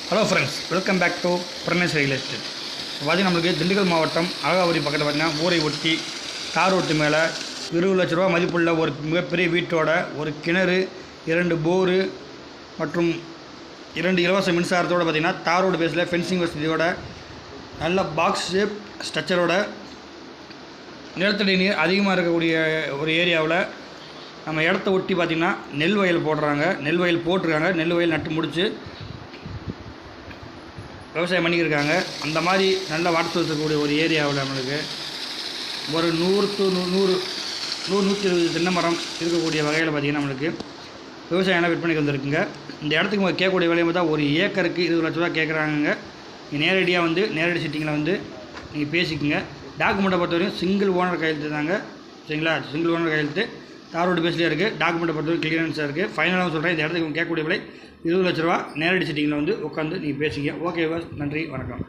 Hello friends, welcome back to Pranesh real estate. பார்த்தீங்கன்னா நம்மளுக்கு திண்டுக்கல் மாவட்டம் அழகாவூரி பக்கத்தில் பார்த்தீங்கன்னா ஊரை ஒட்டி தார் ரோட்டு மேலே 20 லட்ச ரூபா மதிப்புள்ள ஒரு மிகப்பெரிய வீட்டோட ஒரு கிணறு, 2 போரு மற்றும் 2 இலவச மின்சாரத்தோடு பார்த்திங்கன்னா தார் ரோடு பேஸில் ஃபென்சிங் வசதியோட நல்ல பாக்ஸ் ஷேப் ஸ்ட்ரக்சரோட நிலத்தடி நீர் அதிகமாக இருக்கக்கூடிய ஒரு ஏரியாவில் நம்ம இடத்த ஒட்டி பார்த்திங்கன்னா நெல் வயல் போடுறாங்க. நெல் வயல் போட்டிருக்காங்க. நெல் வயல் நட்டு முடித்து விவசாயம் பண்ணிக்கிருக்காங்க. அந்த மாதிரி நல்ல வாட்டர் இருக்கக்கூடிய ஒரு ஏரியாவில் நம்மளுக்கு ஒரு 100-120 தென்னை மரம் இருக்கக்கூடிய வகையில் பார்த்திங்கன்னா நம்மளுக்கு விவசாயம் விற்பனைக்கு வந்துருக்குங்க. இந்த இடத்துக்கு கேட்கக்கூடிய விலையை பார்த்தா ஒரு ஏக்கருக்கு 20 லட்ச ரூபா கேட்குறாங்க. நீங்கள் நேரடியாக நேரடி சிட்டிங்கில் நீங்கள் பேசிக்கோங்க. டாக்குமெண்ட்டை பொறுத்தவரைக்கும் சிங்கிள் ஓனர் கையெழுத்து தாங்க, சரிங்களா? சிங்கிள் ஓனர் கையெழுத்து தார் ரோடு பேஸ்லேயே இருக்குது. டாக்குமெண்ட்டை பொறுத்தவரைக்கும் கிளியரன்ஸாக இருக்குது. ஃபைனலாக சொல்கிறேன், இந்த இடத்துக்கு கேட்கக்கூடிய விலை 20 லட்ச ரூபா. நேரடி சிட்டிங்கில் உட்காந்து நீங்கள் பேசிங்க. ஓகே பாஸ், நன்றி, வணக்கம்.